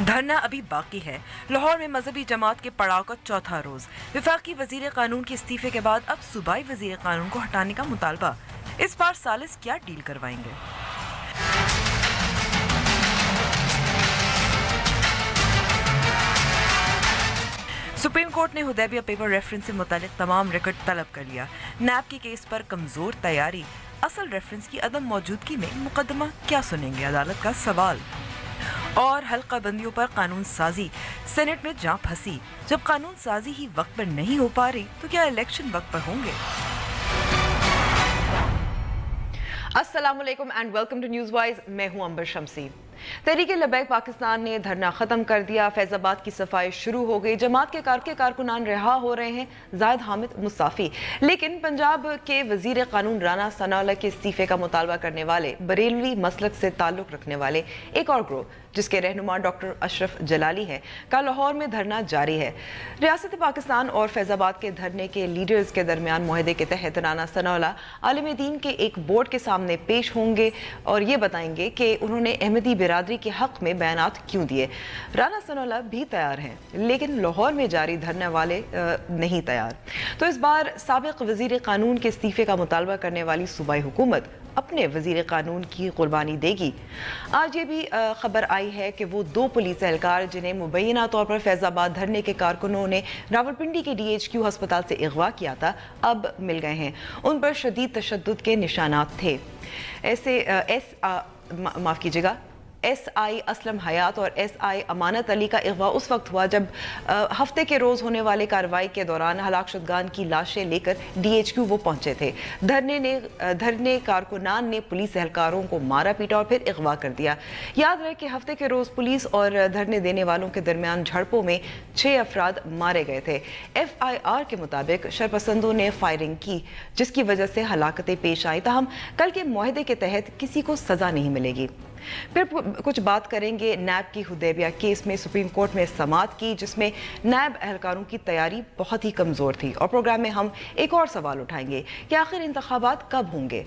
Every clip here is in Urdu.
دھرنا ابھی باقی ہے۔ لاہور میں مذہبی جماعت کے پڑاؤ کا چوتھا روز۔ وفاقی وزیر قانون کے استعفے کے بعد اب صوبائی وزیر قانون کو ہٹانے کا مطالبہ۔ اس بار ثالث کیا ڈیل کروائیں گے؟ سپریم کورٹ نے حدیبیہ پیپر ریفرنس سے متعلق تمام ریکارڈ طلب کر لیا۔ نیب کی کیس پر کمزور تیاری، اصل ریفرنس کی عدم موجودگی میں مقدمہ کیا سنیں گے؟ عدالت کا سوال۔ اور حلقہ بندیوں پر قانون سازی، سینٹ میں جان پھنسی۔ جب قانون سازی ہی وقت پر نہیں ہو پا رہی تو کیا الیکشن وقت پر ہوں گے؟ السلام علیکم and welcome to news wise, میں ہوں امبر شمسی۔ تحریک لبیک پاکستان نے دھرنا ختم کر دیا، فیض آباد کی صفائی شروع ہو گئی، جماعت کے کارکنان رہا ہو رہے ہیں، زاہد حامد مستعفی۔ لیکن پنجاب کے وزیر قانون رانا ثناءاللہ کے استعفے کا مطالبہ کرنے والے بریلوی مسلک سے تعلق رکھنے والے ایک اور گروہ جس کے رہنما ڈاکٹر اشرف جلالی ہے کا لاہور میں دھرنا جاری ہے۔ ریاست پاکستان اور فیض آباد کے دھرنے کے لیڈرز کے درمیان معاہدے کے تحت رانا ثناءاللہ عالم دین کے ایک بورڈ کے سامنے پیش ہوں گے اور یہ بتائیں گے کہ انہوں نے احمدی برادری کے حق میں بیانات کیوں دیے۔ رانا ثناءاللہ بھی تیار ہیں لیکن لاہور میں جاری دھرنے والے نہیں تیار۔ تو اس بار سابق وزیر قانون کے استعفے کا مطالبہ کرنے والی صوبائی حکومت اپنے وزیر قانون کی قربانی دے گی۔ آج یہ بھی خبر آئی ہے کہ وہ 2 پولیس اہلکار جنہیں مبینہ طور پر فیض آباد دھرنے کے کارکنوں نے راولپنڈی کے DHQ ہسپتال سے اغوا کیا تھا، اب مل گئے ہیں۔ ان پر شدید تشدد کے نشانات تھے۔ SI اسلم حیات اور SI امانت علی کا اغوا اس وقت ہوا جب ہفتے کے روز ہونے والے کارروائی کے دوران ہلاک شدگان کی لاشیں لے کر DHQ وہ پہنچے تھے۔ دھرنے کارکنان نے پولیس اہلکاروں کو مارا پیٹا اور پھر اغوا کر دیا۔ یاد رہے کہ ہفتے کے روز پولیس اور دھرنے دینے والوں کے درمیان جھڑپوں میں 6 افراد مارے گئے تھے۔ FIR کے مطابق شرپسندوں نے فائرنگ کی جس کی وجہ سے ہلاکتیں پیش آئیں، تاہم کل کے معاہدے کے تحت کسی کو سزا نہیں ملے گی۔ پھر کچھ بات کریں گے نیب کی حدیبیہ کیس میں سپریم کورٹ میں سماعت کی جس میں نیب اہلکاروں کی تیاری بہت ہی کمزور تھی، اور پروگرام میں ہم ایک اور سوال اٹھائیں گے کہ آخر انتخابات کب ہوں گے؟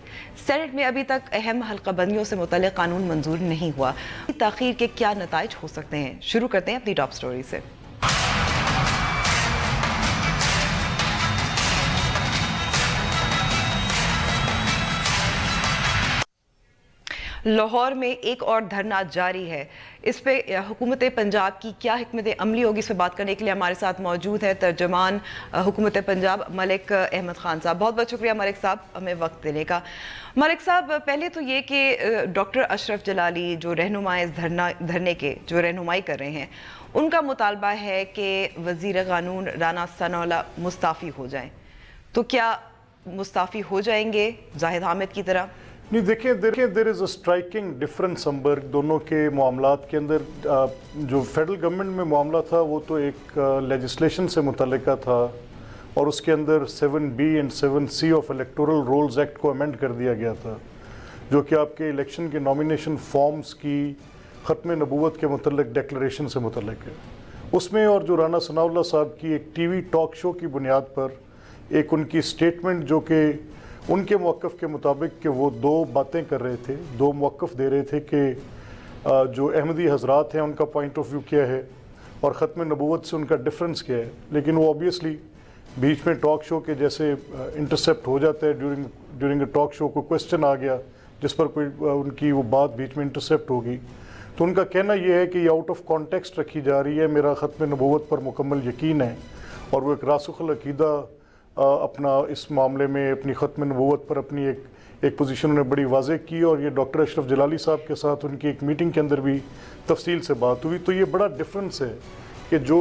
سینٹ میں ابھی تک اہم حلقہ بندیوں سے متعلق قانون منظور نہیں ہوا، تاخیر کے کیا نتائج ہو سکتے ہیں؟ شروع کرتے ہیں اپنی ٹاپ سٹوری سے۔ لاہور میں ایک اور دھرنا جاری ہے۔ اس پہ حکومت پنجاب کی کیا حکمت عملی ہوگی، اس پہ بات کرنے کے لیے ہمارے ساتھ موجود ہے ترجمان حکومت پنجاب ملک احمد خان صاحب۔ بہت بہت شکریہ ملک صاحب ہمیں وقت دینے کا۔ ملک صاحب، پہلے تو یہ کہ ڈاکٹر اشرف جلالی جو رہنما اس دھرنے کے جو رہنمائی کر رہے ہیں، ان کا مطالبہ ہے کہ وزیر قانون رانا ثناءاللہ مستعفی ہو جائیں، تو کیا مستعفی ہو جائیں گے زاہد حامد کی طرح؟ نہیں، دیکھیں دیر از اے اسٹرائکنگ ڈفرنس امبر دونوں کے معاملات کے اندر۔ جو فیڈرل گورنمنٹ میں معاملہ تھا وہ تو ایک لیجسلیشن سے متعلقہ تھا اور اس کے اندر 7B and 7C of electoral rolls act کو امینڈ کر دیا گیا تھا، جو کہ آپ کے الیکشن کے نامینیشن فارمز کی ختم نبوت کے متعلق ڈیکلریشن سے متعلق ہے۔ اس میں اور جو رانا ثناءاللہ صاحب کی ایک ٹی وی ٹاک شو کی بنیاد پر ایک ان کی سٹیٹمنٹ جو کہ ان کے موقف کے مطابق کہ وہ 2 باتیں کر رہے تھے، 2 موقف دے رہے تھے کہ جو احمدی حضرات ہیں ان کا پوائنٹ آف ویو کیا ہے اور ختم نبوت سے ان کا ڈفرنس کیا ہے، لیکن وہ اوبیسلی بیچ میں ٹاک شو کے جیسے انٹرسیپٹ ہو جاتا ہے، ڈیورنگ اے ٹاک شو کوئی کوسچن آ گیا جس پر کوئی ان کی وہ بات بیچ میں انٹرسیپٹ ہوگی، تو ان کا کہنا یہ ہے کہ یہ آؤٹ آف کانٹیکسٹ رکھی جا رہی ہے۔ میرا ختم نبوت پر مکمل یقین ہے اور وہ ایک راسخ العقیدہ اپنا اس معاملے میں اپنی ختم نبوت پر اپنی ایک پوزیشن انہوں نے بڑی واضح کی، اور یہ ڈاکٹر اشرف جلالی صاحب کے ساتھ ان کی ایک میٹنگ کے اندر بھی تفصیل سے بات ہوئی۔ تو یہ بڑا ڈفرنس ہے کہ جو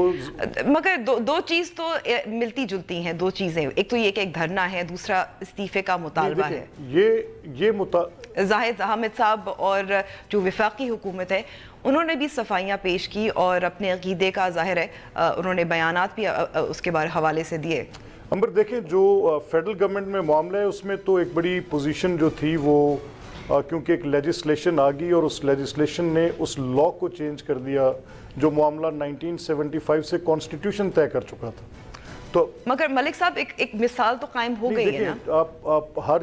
مگر دو چیز تو ملتی جلتی ہیں، 2 چیزیں، ایک تو یہ کہ ایک دھرنا ہے، دوسرا استعفے کا مطالبہ ہے۔ زاہد حامد صاحب اور جو وفاقی حکومت ہے انہوں نے بھی صفائیاں پیش کی اور اپنے عقیدے کا ظاہر ہے انہوں نے بیانات بھی اس کے بارے حوالے سے دیے۔ امبر دیکھیں، جو فیڈرل گورنمنٹ میں معاملہ ہے اس میں تو ایک بڑی پوزیشن جو تھی وہ کیونکہ ایک لیجسلیشن آ گئی اور اس لیجسلیشن نے اس لا کو چینج کر دیا جو معاملہ 1975 سے کانسٹیٹیوشن طے کر چکا تھا۔ تو مگر ملک صاحب ایک مثال تو قائم ہو گئی ہے نا۔ آپ ہر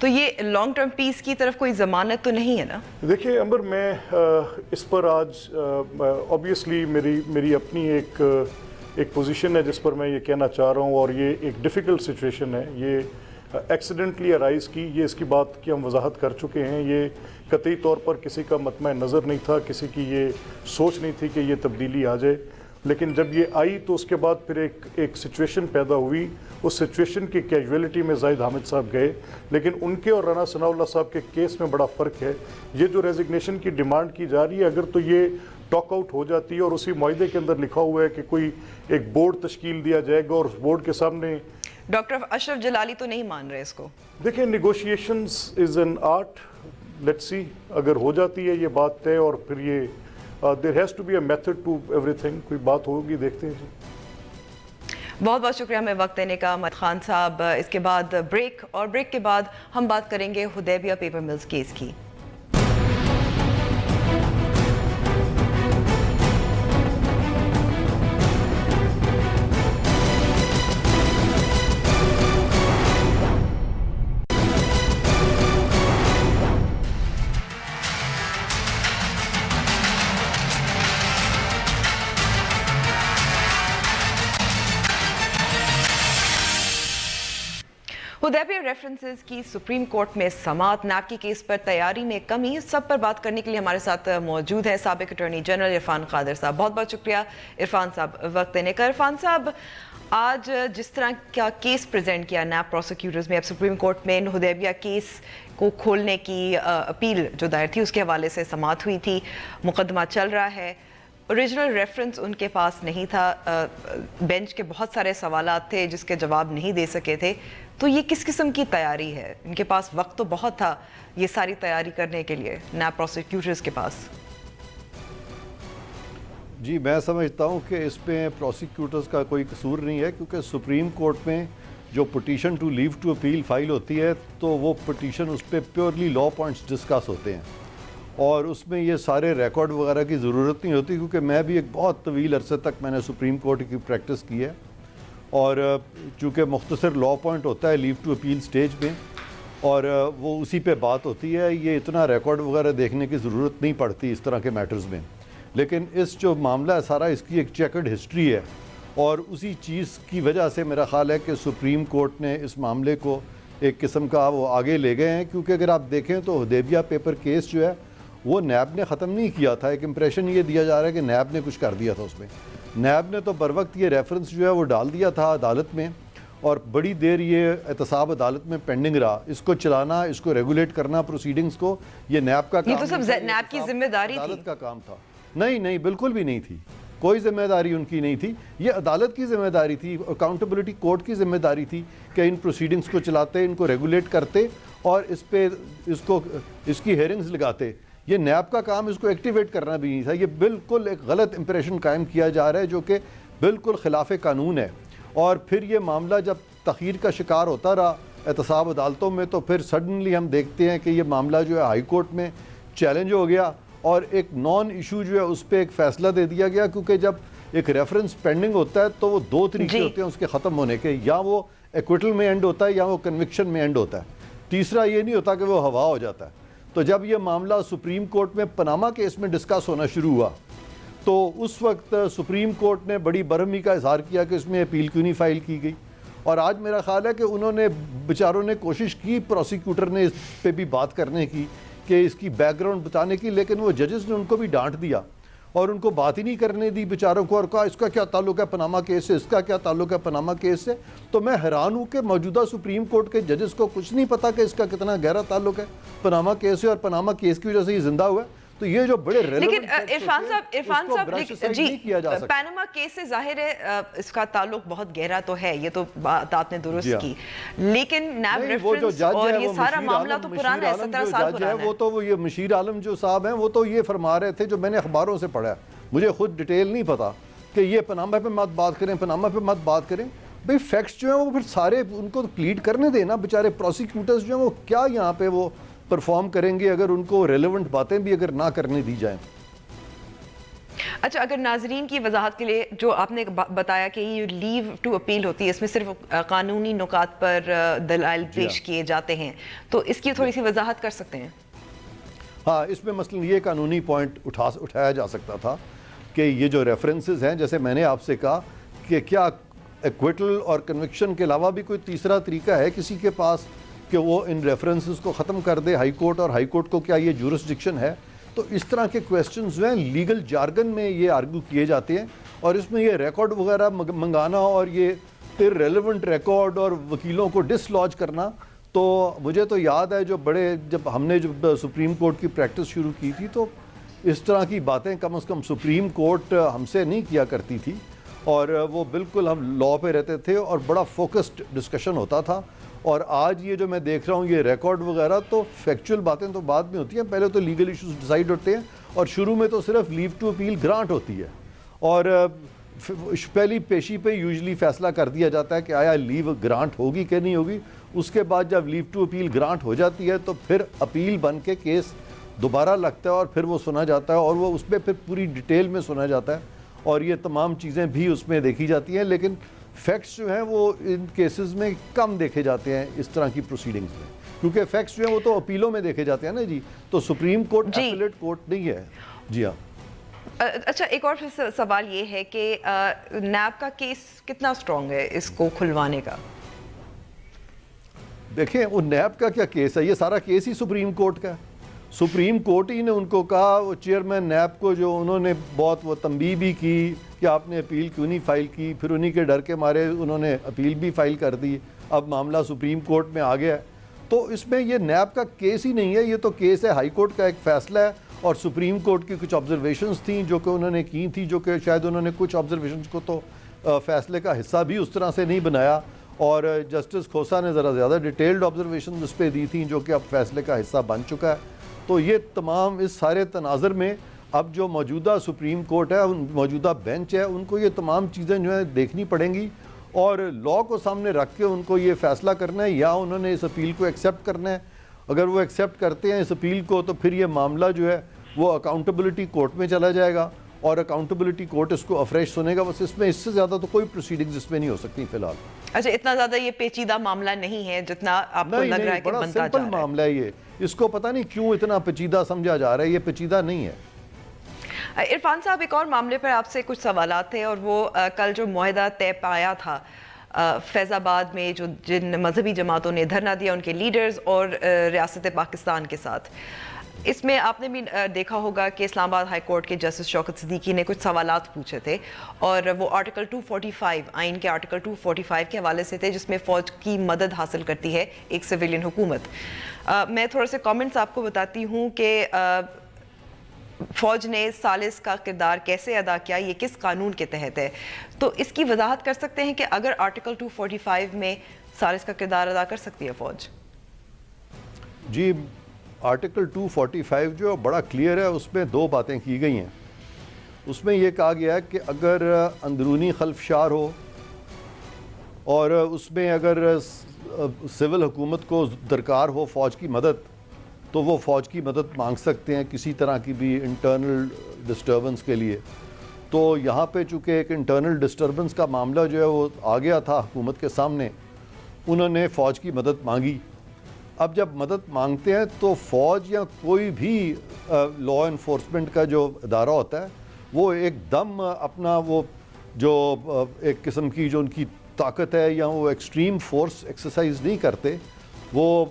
تو یہ لانگ ٹرم پیس کی طرف کوئی ضمانت تو نہیں ہے نا؟ دیکھیے امبر، میں اس پر آج آبویسلی میری اپنی ایک پوزیشن ہے جس پر میں یہ کہنا چاہ رہا ہوں، اور یہ ایک ڈیفیکلٹ سچویشن ہے. یہ ایکسیڈنٹلی ارائز کی، یہ اس کی بات کی ہم وضاحت کر چکے ہیں. یہ قطعی طور پر کسی کا مطمع نظر نہیں تھا، کسی کی یہ سوچ نہیں تھی کہ یہ تبدیلی آ جائے، لیکن جب یہ آئی تو اس کے بعد پھر ایک سچویشن پیدا ہوئی. اس سچویشن کی کیجویلٹی میں زاہد حامد صاحب گئے، لیکن ان کے اور رانا ثناء اللہ صاحب کے کیس میں بڑا فرق ہے. یہ جو ریزگنیشن کی ڈیمانڈ کی جا رہی ہے، اگر تو یہ ٹاک آؤٹ ہو جاتی ہے اور اسی معاہدے کے اندر لکھا ہوا ہے کہ کوئی ایک بورڈ تشکیل دیا جائے گا اور اس بورڈ کے سامنے ڈاکٹر اشرف جلالی تو نہیں مان رہے اس کو. دیکھیں، negotiations is an art. Let's see اگر ہو جاتی ہے یہ بات طے، اور پھر یہ there has to be a method to everything. کوئی بات ہوگی، دیکھتے ہیں. بہت بہت شکریہ ہمیں وقت دینے کا احمد خان صاحب. اس کے بعد بریک، اور بریک کے بعد ہم بات کریں گے حدیبیہ پیپر ملز کیس کی. حدیبیہ ریفرنسز کی سپریم کورٹ میں سماعت، نیب کی کیس پر تیاری میں کمی، سب پر بات کرنے کے لیے ہمارے ساتھ موجود ہے سابق اٹارنی جنرل عرفان قادر صاحب. بہت بہت شکریہ عرفان صاحب وقت دینے کا. عرفان صاحب، آج جس طرح کا کیس پریزنٹ کیا نیب پروسیکیوٹرز میں، اب سپریم کورٹ میں حدیبیہ کیس کو کھولنے کی اپیل جو دائر تھی اس کے حوالے سے سماعت ہوئی تھی، مقدمہ چل رہا ہے. اوریجنل ریفرنس ان کے پاس نہیں تھا، بینچ کے بہت سارے سوالات تھے جس کے جواب نہیں دے سکے تھے. تو یہ کس قسم کی تیاری ہے؟ ان کے پاس وقت تو بہت تھا یہ ساری تیاری کرنے کے لیے نیب پروسیکیوٹرز کے پاس. جی، میں سمجھتا ہوں کہ اس میں پروسیکیوٹرز کا کوئی قصور نہیں ہے، کیونکہ سپریم کورٹ میں جو petition to leave to appeal file ہوتی ہے تو وہ پٹیشن اس پہ پیورلی لا پوائنٹس ڈسکس ہوتے ہیں، اور اس میں یہ سارے ریکارڈ وغیرہ کی ضرورت نہیں ہوتی. کیونکہ میں بھی ایک بہت طویل عرصے تک میں نے سپریم کورٹ کی پریکٹس کی ہے، اور چونکہ مختصر لا پوائنٹ ہوتا ہے لیو ٹو اپیل سٹیج میں، اور وہ اسی پہ بات ہوتی ہے. یہ اتنا ریکارڈ وغیرہ دیکھنے کی ضرورت نہیں پڑتی اس طرح کے میٹرز میں. لیکن اس جو معاملہ ہے سارا، اس کی ایک چیکرڈ ہسٹری ہے، اور اسی چیز کی وجہ سے میرا خیال ہے کہ سپریم کورٹ نے اس معاملے کو ایک قسم کا وہ آگے لے گئے ہیں. کیونکہ اگر آپ دیکھیں تو حدیبیہ پیپر کیس جو ہے وہ نیب نے ختم نہیں کیا تھا. ایک امپریشن یہ دیا جا رہا ہے کہ نیب نے کچھ کر دیا تھا اس میں. نیب نے تو بر وقت یہ ریفرنس جو ہے وہ ڈال دیا تھا عدالت میں، اور بڑی دیر یہ احتساب عدالت میں پینڈنگ رہا. اس کو چلانا، اس کو ریگولیٹ کرنا پروسیڈنگز کو، یہ نیب کا کام، یہ تو سب نیب کی ذمہ داری تھی، عدالت کا کام تھا. نہیں، بالکل بھی نہیں تھی. کوئی ذمہ داری ان کی نہیں تھی. یہ عدالت کی ذمہ داری تھی، اکاؤنٹیبلٹی کورٹ کی ذمہ داری تھی کہ ان پروسیڈنگز کو چلاتے، ان کو ریگولیٹ کرتے، اور اس پہ اس کی ہیئرنگز لگاتے. یہ نیب کا کام اس کو ایکٹیویٹ کرنا بھی نہیں تھا. یہ بالکل ایک غلط امپریشن قائم کیا جا رہا ہے جو کہ بالکل خلاف قانون ہے. اور پھر یہ معاملہ جب تاخیر کا شکار ہوتا رہا احتساب عدالتوں میں، تو پھر سڈنلی ہم دیکھتے ہیں کہ یہ معاملہ جو ہے ہائی کورٹ میں چیلنج ہو گیا، اور ایک نان ایشو جو ہے اس پہ ایک فیصلہ دے دیا گیا. کیونکہ جب ایک ریفرنس پینڈنگ ہوتا ہے تو وہ دو طریقے ہوتے ہیں اس کے ختم ہونے کے، یا وہ ایکویٹل میں اینڈ ہوتا ہے یا وہ کنوکشن میں اینڈ ہوتا ہے. تیسرا یہ نہیں ہوتا کہ وہ ہوا ہو جاتا ہے. تو جب یہ معاملہ سپریم کورٹ میں پاناما کیس میں ڈسکس ہونا شروع ہوا تو اس وقت سپریم کورٹ نے بڑی برہمی کا اظہار کیا کہ اس میں اپیل کیوں نہیں فائل کی گئی. اور آج میرا خیال ہے کہ انہوں نے بیچاروں نے کوشش کی، پروسیکیوٹر نے اس پہ بھی بات کرنے کی کہ اس کی بیک گراؤنڈ بتانے کی، لیکن وہ ججز نے ان کو بھی ڈانٹ دیا اور ان کو بات ہی نہیں کرنے دی بیچاروں کو، اور کہا اس کا کیا تعلق ہے پاناما کیس سے، اس کا کیا تعلق ہے پاناما کیس سے. تو میں حیران ہوں کہ موجودہ سپریم کورٹ کے ججز کو کچھ نہیں پتا کہ اس کا کتنا گہرا تعلق ہے پاناما کیس سے، اور پاناما کیس کی وجہ سے یہ زندہ ہوا ہے. تو یہ جو بڑے لیکن عرفان صاحب جی، پاناما کیس سے ظاہر ہے اس کا تعلق بہت گہرا تو ہے، یہ تو بات آپ نے درست کی، لیکن نیب ریفرنس اور یہ سارا معاملہ تو پرانا ہے، 17 سال پرانا ہے. وہ تو یہ مشیر عالم جو صاحب ہیں وہ تو یہ فرما رہے تھے، جو میں نے اخباروں سے پڑھا ہے، مجھے خود ڈیٹیل نہیں پتا، کہ یہ پاناما پہ مت بات کریں، پاناما پہ مت بات کریں. بھئی فیکٹس جو ہیں وہ پھر سارے ان کو پلیڈ کرنے دیں نا. بیچارے پروسیکیوٹرز جو ہیں وہ کیا یہاں پہ وہ پرفارم کریں گے اگر ان کو ریلیونٹ باتیں بھی اگر نہ کرنے دی جائیں. اچھا، اگر ناظرین کی وضاحت کے لیے جو آپ نے بتایا کہ یہ لیو ٹو اپیل ہوتی ہے، اس میں صرف قانونی نکات پر دلائل پیش کیے جاتے ہیں، تو اس کی تھوڑی سی وضاحت کر سکتے ہیں؟ ہاں، اس میں مثلا یہ قانونی پوائنٹ اٹھایا جا سکتا تھا کہ یہ جو ریفرنسز ہیں، جیسے میں نے آپ سے کہا کہ کیا ایکویٹل اور کنوکشن کے علاوہ بھی کوئی تیسرا طریقہ ہے کسی کے پاس کہ وہ ان ریفرنسز کو ختم کر دے ہائی کورٹ، اور ہائی کورٹ کو کیا یہ جورسڈکشن ہے؟ تو اس طرح کے کویسچنز جو ہیں لیگل جارگن میں یہ آرگو کیے جاتے ہیں، اور اس میں یہ ریکارڈ وغیرہ منگانا اور یہ ریلیونٹ ریکارڈ اور وکیلوں کو ڈس لاج کرنا، تو مجھے تو یاد ہے جب ہم نے سپریم کورٹ کی پریکٹس شروع کی تھی تو اس طرح کی باتیں کم از کم سپریم کورٹ ہم سے نہیں کیا کرتی تھی، اور وہ بالکل ہم لا پہ رہتے تھے اور بڑا فوکسڈ ڈسکشن ہوتا تھا۔ اور آج یہ جو میں دیکھ رہا ہوں یہ ریکارڈ وغیرہ، تو فیکچول باتیں تو بعد میں ہوتی ہیں، پہلے تو لیگل ایشوز ڈیسائیڈ ہوتے ہیں، اور شروع میں تو صرف لیو ٹو اپیل گرانٹ ہوتی ہے، اور پہلی پیشی پہ یوزلی فیصلہ کر دیا جاتا ہے کہ آیا لیو گرانٹ ہوگی کہ نہیں ہوگی۔ اس کے بعد جب لیو ٹو اپیل گرانٹ ہو جاتی ہے تو پھر اپیل بن کے کیس دوبارہ لگتا ہے اور پھر وہ سنا جاتا ہے، اور وہ اس میں پھر پوری ڈیٹیل میں سنا جاتا ہے، اور یہ تمام چیزیں بھی اس میں دیکھی جاتی ہیں، لیکن فیکٹس جو ہیں وہ ان کیسز میں کم دیکھے جاتے ہیں اس طرح کی پروسیڈنگز میں، کیونکہ فیکٹس جو ہیں وہ تو اپیلوں میں دیکھے جاتے ہیں نا جی، تو سپریم کورٹ اپیلیٹ کورٹ نہیں ہے۔ جی ہاں۔ اچھا، ایک اور سوال یہ ہے کہ نیب کا کیس کتنا سٹرونگ ہے اس کو کھلوانے کا؟ دیکھیں، وہ نیب کا کیا کیس ہے، یہ سارا کیس ہی سپریم کورٹ کا ہے۔ سپریم کورٹ ہی نے ان کو کہا، وہ چیئرمین نیب کو جو انہوں نے بہت وہ تنبیہ بھی کی کہ آپ نے اپیل کیوں نہیں فائل کی، پھر انہی کے ڈر کے مارے انہوں نے اپیل بھی فائل کر دی، اب معاملہ سپریم کورٹ میں آ گیا ہے۔ تو اس میں یہ نیب کا کیس ہی نہیں ہے، یہ تو کیس ہے ہائی کورٹ کا ایک فیصلہ ہے، اور سپریم کورٹ کی کچھ آبزرویشنز تھیں جو کہ انہوں نے کی تھی، جو کہ شاید انہوں نے کچھ آبزرویشنز کو تو فیصلے کا حصہ بھی اس طرح سے نہیں بنایا، اور جسٹس کھوسا نے ذرا زیادہ ڈیٹیلڈ آبزرویشنز اس پہ دی تھیں جو کہ اب فیصلے کا حصہ بن چکا ہے۔ تو یہ تمام اس سارے تناظر میں اب جو موجودہ سپریم کورٹ ہے، موجودہ بینچ ہے، ان کو یہ تمام چیزیں جو ہیں دیکھنی پڑیں گی، اور لا کو سامنے رکھ کے ان کو یہ فیصلہ کرنا ہے یا انہوں نے اس اپیل کو ایکسیپٹ کرنا ہے۔ اگر وہ ایکسیپٹ کرتے ہیں اس اپیل کو تو پھر یہ معاملہ جو ہے وہ اکاؤنٹیبلٹی کورٹ میں چلا جائے گا، اور اکاؤنٹیبلٹی کورٹ اس کو افریش سنے گا، بس اس میں اس سے زیادہ تو کوئی پروسیڈنگز اس میں نہیں ہو سکتی فی الحال۔ اچھا، اتنا زیادہ یہ پیچیدہ معاملہ نہیں ہے جتنا آپ کو لگ رہا ہے کہ بنتا جا رہا ہے؟ بڑا سمپل معاملہ ہے یہ، اس کو پتہ نہیں کیوں اتنا پیچیدہ سمجھا جا رہا ہے، یہ پیچیدہ نہیں ہے۔ عرفان صاحب، ایک اور معاملے پر آپ سے کچھ سوالات تھے، اور وہ کل جو معاہدہ طے پایا تھا فیض آباد میں، جو جن مذہبی جماعتوں نے دھرنا دیا ان کے لیڈرز اور ریاست پاکستان کے ساتھ، اس میں آپ نے بھی دیکھا ہوگا کہ اسلام آباد ہائی کورٹ کے جسٹس شوکت صدیقی نے کچھ سوالات پوچھے تھے، اور وہ آرٹیکل 245 آئین کے آرٹیکل 245 کے حوالے سے تھے، جس میں فوج کی مدد حاصل کرتی ہے ایک سویلین حکومت۔ میں تھوڑے سے کامنٹس آپ کو بتاتی ہوں کہ فوج نے ثالث کا کردار کیسے ادا کیا، یہ کس قانون کے تحت ہے، تو اس کی وضاحت کر سکتے ہیں کہ اگر آرٹیکل 245 میں ثالث کا کردار ادا کر سکتی ہے فوج؟ جی، آرٹیکل 245 جو بڑا کلیئر ہے، اس میں دو باتیں کی گئی ہیں۔ اس میں یہ کہا گیا ہے کہ اگر اندرونی خلفشار ہو، اور اس میں اگر سول حکومت کو درکار ہو فوج کی مدد، تو وہ فوج کی مدد مانگ سکتے ہیں کسی طرح کی بھی انٹرنل ڈسٹربنس کے لیے۔ تو یہاں پہ چونکہ ایک انٹرنل ڈسٹربنس کا معاملہ جو ہے وہ آ گیا تھا حکومت کے سامنے، انہوں نے فوج کی مدد مانگی۔ اب جب مدد مانگتے ہیں تو فوج یا کوئی بھی لا انفورسمنٹ کا جو ادارہ ہوتا ہے، وہ ایک دم اپنا وہ جو ایک قسم کی جو ان کی طاقت ہے یا وہ ایکسٹریم فورس ایکسرسائز نہیں کرتے، وہ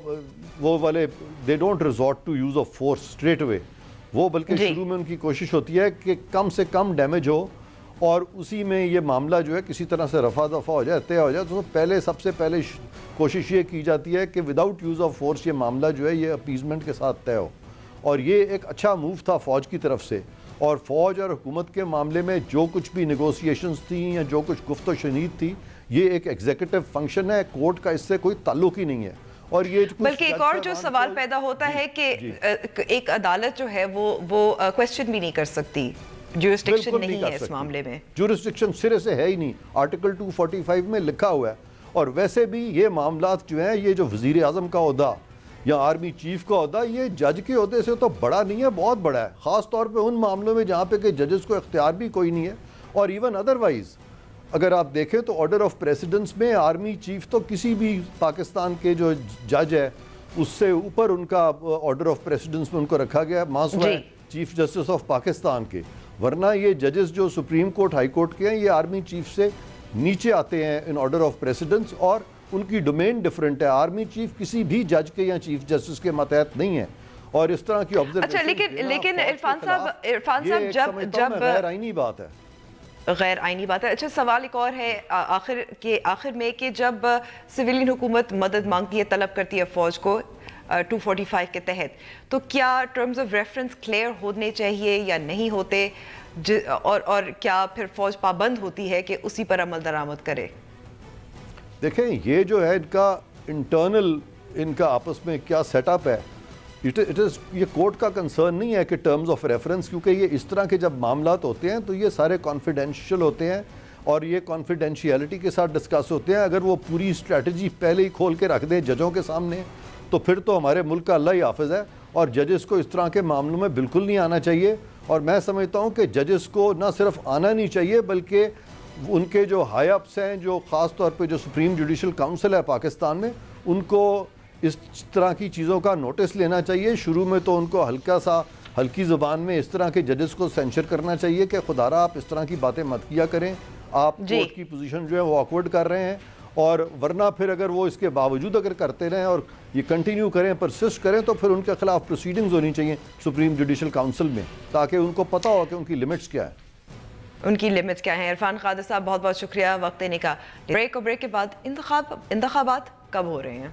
والے they don't resort to use of force straight away, وہ بلکہ شروع میں ان کی کوشش ہوتی ہے کہ کم سے کم ڈیمیج ہو، اور اسی میں یہ معاملہ جو ہے کسی طرح سے رفع دفع ہو جائے، طے ہو جائے۔ تو سب سے پہلے کوشش یہ کی جاتی ہے کہ وداؤٹ یوز آف فورس یہ معاملہ جو ہے یہ اپیزمنٹ کے ساتھ طے ہو، اور یہ ایک اچھا موو تھا فوج کی طرف سے۔ اور فوج اور حکومت کے معاملے میں جو کچھ بھی نیگوسیشنز تھیں یا جو کچھ گفت و شنید تھی، یہ ایک ایگزیکٹو فنکشن ہے، کورٹ کا اس سے کوئی تعلق ہی نہیں ہے۔ اور یہ بلکہ ایک اور جو سوال پیدا ہوتا ہے کہ ایک عدالت جو ہے وہ کویسچن بھی نہیں کر سکتی، جورسڈکشن نہیں ہے اس معاملے میں، جورسڈکشن سرے سے ہے ہی نہیں، آرٹیکل 245 میں لکھا ہوا ہے۔ اور ویسے بھی یہ معاملات جو ہیں، یہ جو وزیر اعظم کا عہدہ یا آرمی چیف کا عہدہ یہ جج کے عہدے سے تو بڑا نہیں ہے، بہت بڑا ہے، خاص طور پہ ان معاملوں میں جہاں پہ کہ ججز کو اختیار بھی کوئی نہیں ہے. اور ایون ادروائز اگر آپ دیکھیں تو آرڈر آف پریسیڈنس میں آرمی چیف تو کسی بھی پاکستان کے جو جج ہے اس سے اوپر ان کا آرڈر آف پریسیڈنس میں ان کو رکھا گیا ماسوا ہے چیف جسٹس آف پاکستان کے. ورنہ یہ ججز جو سپریم کورٹ ہائی کورٹ کے ہیں یہ آرمی چیف سے نیچے آتے ہیں ان آرڈر آف پریسیڈنس، اور ان کی ڈومین ڈیفرنٹ ہے. آرمی چیف کسی بھی جج کے یا چیف جسٹس کے ماتحت نہیں ہے. اور اس طرح کی اچھا لیکن عرفان صاحب جب غیر آئینی بات ہے، غیر آئینی بات ہے. اچھا سوال ایک اور ہے آخر میں کہ جب سویلین حکومت مدد مانگتی ہے، طلب کرتی ہے فوج کو 245 کے تحت، تو کیا ٹرمز آف ریفرنس کلیئر ہونے چاہیے یا نہیں ہوتے، اور کیا پھر فوج پابند ہوتی ہے کہ اسی پر عمل درآمد کرے؟ دیکھیں یہ جو ہے ان کا انٹرنل ان کا آپس میں کیا سیٹ اپ ہے، یہ کورٹ کا کنسرن نہیں ہے کہ ٹرمز آف ریفرنس، کیونکہ یہ اس طرح کے جب معاملات ہوتے ہیں تو یہ سارے کانفیڈینشیل ہوتے ہیں اور یہ کانفیڈینشیلٹی کے ساتھ ڈسکس ہوتے ہیں. اگر وہ پوری اسٹریٹجی پہلے ہی کھول کے رکھ دیں ججوں کے سامنے تو پھر تو ہمارے ملک کا اللہ ہی حافظ ہے، اور ججز کو اس طرح کے معاملوں میں بالکل نہیں آنا چاہیے. اور میں سمجھتا ہوں کہ ججز کو نہ صرف آنا نہیں چاہیے بلکہ ان کے جو ہائی اپس ہیں، جو خاص طور پہ جو سپریم جوڈیشل کاؤنسل ہے پاکستان میں، ان کو اس طرح کی چیزوں کا نوٹس لینا چاہیے. شروع میں تو ان کو ہلکی زبان میں اس طرح کے ججز کو سینشر کرنا چاہیے کہ خدارا آپ اس طرح کی باتیں مت کیا کریں، آپ کورٹ کی پوزیشن جو ہے وہ آکورڈ کر رہے ہیں. اور ورنہ پھر اگر وہ اس کے باوجود اگر کرتے رہیں اور یہ کنٹینیو کریں، پرسسٹ کریں، تو پھر ان کے خلاف پروسیڈنگز ہونی چاہیے سپریم جوڈیشل کاؤنسل میں، تاکہ ان کو پتہ ہو کہ ان کی لمٹس کیا ہے. ان کی لمٹس کیا ہیں. عرفان قادر صاحب بہت بہت شکریہ وقت دینے کا. بریک کے بعد انتخابات کب ہو رہے ہیں؟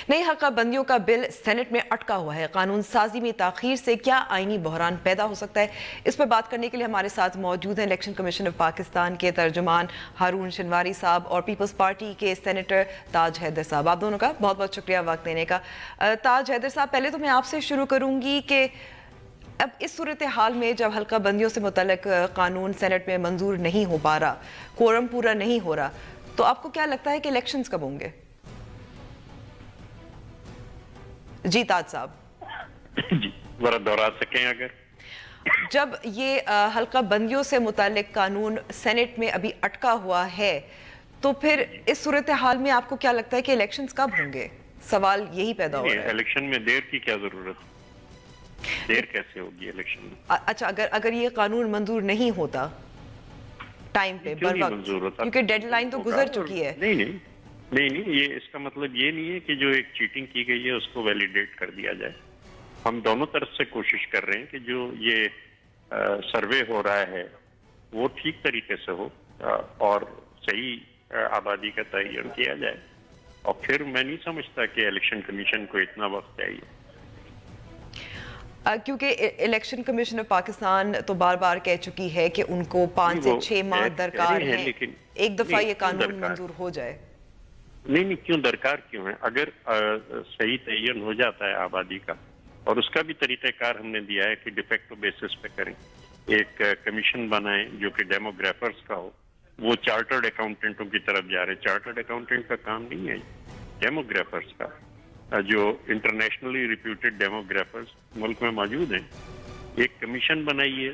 نئی حلقہ بندیوں کا بل سینٹ میں اٹکا ہوا ہے. قانون سازی میں تاخیر سے کیا آئینی بحران پیدا ہو سکتا ہے؟ اس پر بات کرنے کے لیے ہمارے ساتھ موجود ہیں الیکشن کمیشن آف پاکستان کے ترجمان ہارون شنواری صاحب اور پیپلز پارٹی کے سینیٹر تاج حیدر صاحب. آپ دونوں کا بہت بہت شکریہ وقت دینے کا. تاج حیدر صاحب، پہلے تو میں آپ سے شروع کروں گی کہ اب اس صورتحال میں جب حلقہ بندیوں سے متعلق قانون سینٹ میں منظور نہیں ہو پا رہا، کوورم پورا نہیں ہو رہا، تو آپ کو کیا لگتا ہے کہ الیکشنز کب ہوں گے؟ جی تاج صاحب. جی ذرا دہرا سکیں اگر. جب یہ حلقہ بندیوں سے متعلق قانون سینٹ میں ابھی اٹکا ہوا ہے، تو پھر اس صورتحال میں آپ کو کیا لگتا ہے کہ الیکشنز کب ہوں گے؟ سوال یہی پیدا ہو رہا ہے. الیکشن میں دیر کی کیا ضرورت ہے؟ دیر کیسے ہوگی الیکشن میں؟ اچھا اگر یہ قانون منظور نہیں ہوتا ٹائم پہ بر وقت، کیونکہ ڈیڈ لائن تو گزر چکی ہے. نہیں، یہ اس کا مطلب یہ نہیں ہے کہ جو ایک چیٹنگ کی گئی ہے اس کو ویلیڈیٹ کر دیا جائے. ہم دونوں طرف سے کوشش کر رہے ہیں کہ جو یہ سروے ہو رہا ہے وہ ٹھیک طریقے سے ہو اور صحیح آبادی کا تعین کیا جائے. اور پھر میں نہیں سمجھتا کہ الیکشن کمیشن کو اتنا وقت چاہیے، کیونکہ الیکشن کمیشن آف پاکستان تو بار بار کہہ چکی ہے کہ ان کو 5 سے 6 ماہ درکار ہے ایک دفعہ یہ قانون منظور ہو جائے. نہیں کیوں درکار کیوں ہے؟ اگر صحیح تعین ہو جاتا ہے آبادی کا، اور اس کا بھی طریقہ کار ہم نے دیا ہے کہ ڈیفیکٹو بیسس پہ کریں، ایک کمیشن بنائیں جو کہ ڈیموگرافرز کا ہو. وہ چارٹرڈ اکاؤنٹنٹوں کی طرف جا رہے. چارٹرڈ اکاؤنٹنٹ کا کام نہیں ہے، ڈیموگرافرز کا، جو انٹرنیشنلی ریپیوٹیڈ ڈیموگرافرز ملک میں موجود ہیں. ایک کمیشن بنائیے،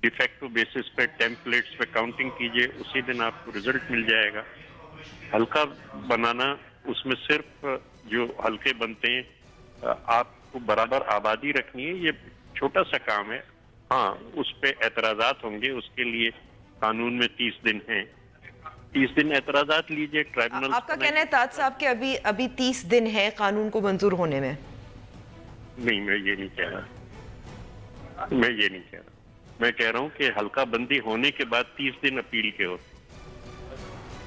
ڈیفیکٹو بیسس پہ ٹیمپلیٹس پہ کاؤنٹنگ کیجئے، اسی دن آپ کو رزلٹ مل جائے گا. حلقہ بنانا، اس میں صرف جو حلقے بنتے ہیں آپ کو برابر آبادی رکھنی ہے، یہ چھوٹا سا کام ہے. ہاں اس پہ اعتراضات ہوں گے، اس کے لیے قانون میں 30 دن ہیں. 30 دن اعتراضات لیجئے. ٹرائبونل آپ کا کہنا ہے تاج صاحب کہ ابھی 30 دن ہے قانون کو منظور ہونے میں؟ نہیں، میں یہ نہیں کہہ رہا. میں کہہ رہا ہوں کہ حلقہ بندی ہونے کے بعد 30 دن اپیل کے ہوتے.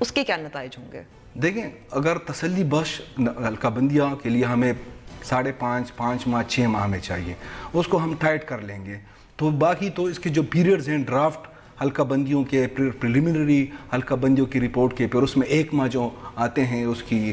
اس کے کیا نتائج ہوں گے؟ دیکھیں اگر تسلی بخش حلقہ بندیاں کے لیے ہمیں 5.5 ماہ 6 ماہ میں چاہیے، اس کو ہم ٹائٹ کر لیں گے، تو باقی تو اس کے جو پیریڈز ہیں ڈرافٹ حلقہ بندیوں کے پریلیمنری حلقہ بندیوں کی رپورٹ کے، پھر اس میں 1 ماہ جو آتے ہیں اس کی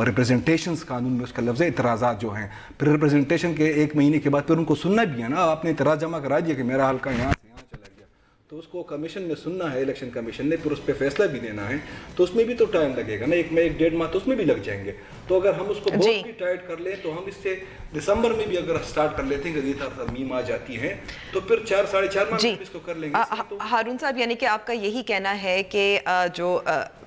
ریپریزنٹیشنز قانون میں اس کا لفظ اعتراضات جو ہیں، پھر ریپریزنٹیشن کے 1 مہینے کے بعد پھر ان کو سننا بھی ہے نا، آپ نے اعتراض جمع کرا دیا کہ میرا حلقہ یہاں سے یہاں چلا گیا، تو اس کو کمیشن نے سننا ہے، الیکشن کمیشن نے، پھر اس پہ فیصلہ بھی دینا ہے، تو اس میں بھی تو ٹائم لگے گا نا، 1.5 ماہ تو اس میں بھی لگ جائیں گے. تو اگر ہم اس کو بہت بھی ٹائٹ کر لیں تو ہم اس سے دسمبر میں بھی اگر سٹارٹ کر لیتے ہیں کہ ترمیم آ جاتی ہے تو پھر 4.5 ماہ میں اس کو کر لیں گے. ہارون صاحب یعنی کہ آپ کا یہی کہنا ہے کہ جو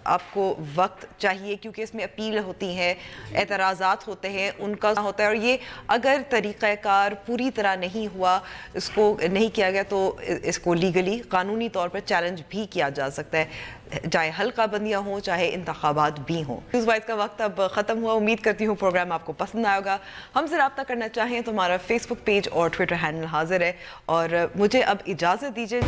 آپ کو وقت چاہیے کیونکہ اس میں اپیل ہوتی ہے، اعتراضات ہوتے ہیں، ان کا ہوتا ہے، اور یہ اگر طریقہ کار پوری طرح نہیں ہوا، اس کو نہیں کیا گیا تو اس کو لیگلی قانونی طور پر چیلنج بھی کیا جا سکتا ہے، چاہے حلقہ بندیاں ہوں چاہے انتخابات بھی ہوں. نیوز وائز کا وقت اب ختم ہوا. امید کرتی ہوں پروگرام آپ کو پسند آئے گا. ہم سے رابطہ کرنا چاہیں تو ہمارا فیس بک پیج اور ٹویٹر ہینڈل حاضر ہے، اور مجھے اب اجازت دیجیے.